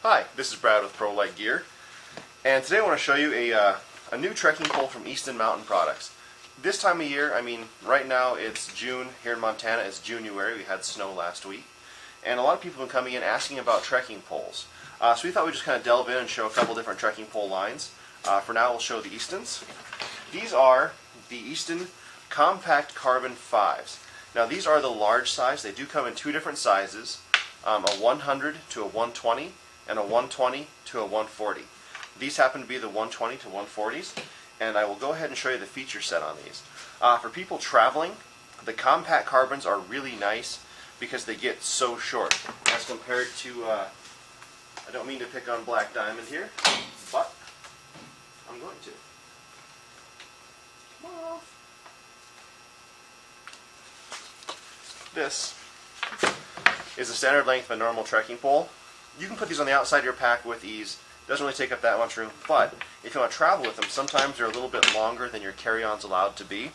Hi, this is Brad with Pro Light Gear, and today I want to show you a new trekking pole from Easton Mountain Products. This time of year, I mean, right now it's June here in Montana. It's January. We had snow last week, and a lot of people have been coming in asking about trekking poles. So we thought we'd just kind of delve in and show a couple different trekking pole lines. For now, we'll show the Eastons. These are the Easton Compact Carbon 5s. Now these are the large size. They do come in two different sizes, a 100 to a 120 and a 120 to a 140. These happen to be the 120 to 140s, and I will go ahead and show you the feature set on these. For people traveling, the compact carbons are really nice because they get so short as compared to, I don't mean to pick on Black Diamond here, but I'm going to. Come on. This is the standard length of a normal trekking pole. You can put these on the outside of your pack with ease. It doesn't really take up that much room, but if you want to travel with them, sometimes they're a little bit longer than your carry-on's allowed to be.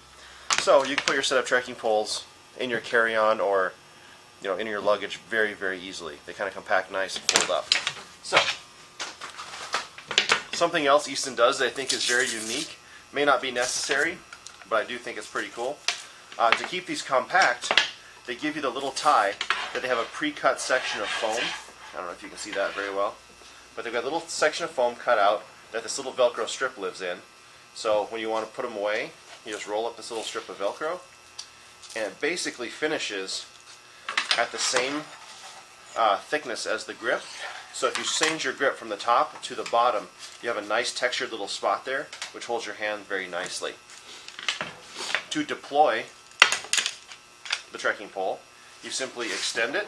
So you can put your set of trekking poles in your carry-on or in your luggage very, very easily. They kind of compact nice and fold up. So, something else Easton does that I think is very unique, may not be necessary, but I do think it's pretty cool. To keep these compact, they give you the little tie that they have a pre-cut section of foam. I don't know if you can see that very well, but they've got a little section of foam cut out that this little Velcro strip lives in. So when you want to put them away, you just roll up this little strip of Velcro, and it basically finishes at the same thickness as the grip. So if you change your grip from the top to the bottom, you have a nice textured little spot there, which holds your hand very nicely. To deploy the trekking pole, you simply extend it,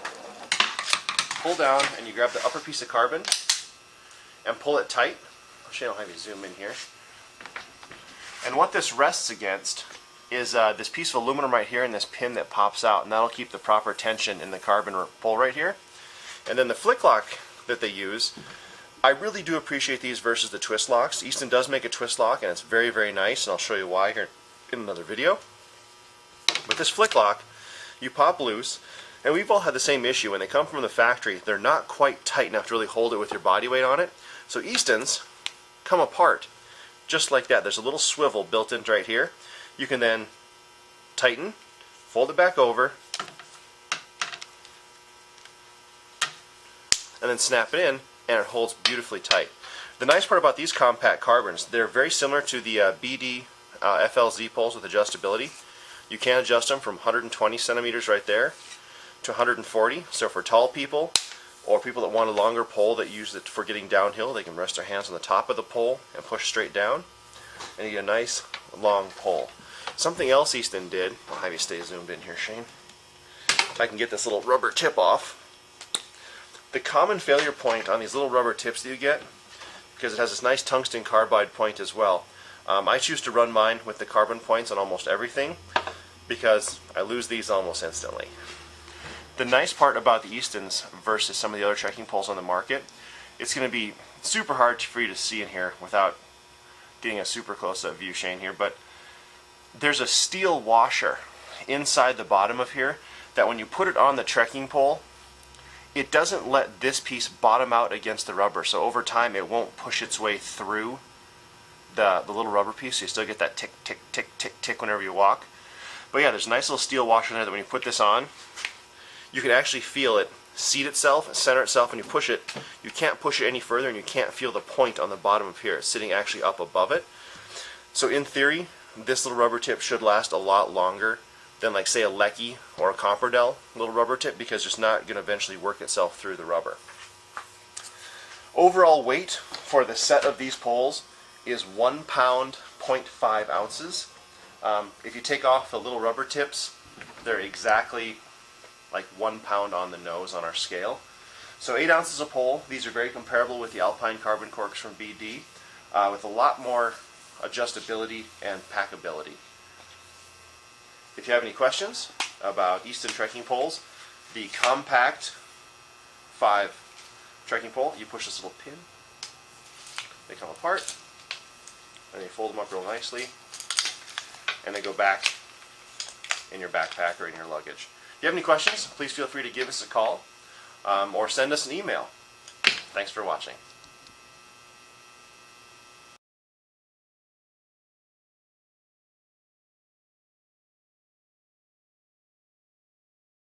pull down, and you grab the upper piece of carbon and pull it tight. Actually, I'll have you zoom in here. And what this rests against is this piece of aluminum right here and this pin that pops out, and that'll keep the proper tension in the carbon pole right here. And then the flick lock that they use, I really do appreciate these versus the twist locks. Easton does make a twist lock, and it's very, very nice, and I'll show you why here in another video. With this flick lock, you pop loose, and we've all had the same issue. When they come from the factory, they're not quite tight enough to really hold it with your body weight on it. So Easton's come apart just like that. There's a little swivel built in right here. You can then tighten, fold it back over, and then snap it in, and it holds beautifully tight. The nice part about these compact carbons, they're very similar to the BD FLZ poles with adjustability. You can adjust them from 120 centimeters right there to 140. So for tall people or people that want a longer pole that use it for getting downhill, they can rest their hands on the top of the pole and push straight down, and you get a nice long pole. Something else Easton did, I'll have you stay zoomed in here, Shane, if I can get this little rubber tip off. The common failure point on these little rubber tips that you get, because it has this nice tungsten carbide point as well, I choose to run mine with the carbon points on almost everything because I lose these almost instantly. The nice part about the Eastons versus some of the other trekking poles on the market, it's going to be super hard for you to see in here without getting a super close-up view, Shane, here, but there's a steel washer inside the bottom of here that when you put it on the trekking pole, it doesn't let this piece bottom out against the rubber, so over time it won't push its way through the little rubber piece, so you still get that tick, tick, tick, tick, tick whenever you walk. But yeah, there's a nice little steel washer in there that when you put this on, you can actually feel it seat itself, center itself, and you push it. You can't push it any further, and you can't feel the point on the bottom of here. It's sitting actually up above it. So in theory, this little rubber tip should last a lot longer than, like, say, a Lecky or a Comperdel little rubber tip, because it's not going to eventually work itself through the rubber. Overall weight for the set of these poles is 1 pound, 0.5 ounces. If you take off the little rubber tips, they're exactly like 1 pound on the nose on our scale. So 8 ounces a pole. These are very comparable with the Alpine carbon corks from BD, with a lot more adjustability and packability. If you have any questions about Easton trekking poles, the Compact 5 trekking pole, you push this little pin, they come apart, and you fold them up real nicely, and they go back in your backpack or in your luggage. If you have any questions, please feel free to give us a call or send us an email. Thanks for watching.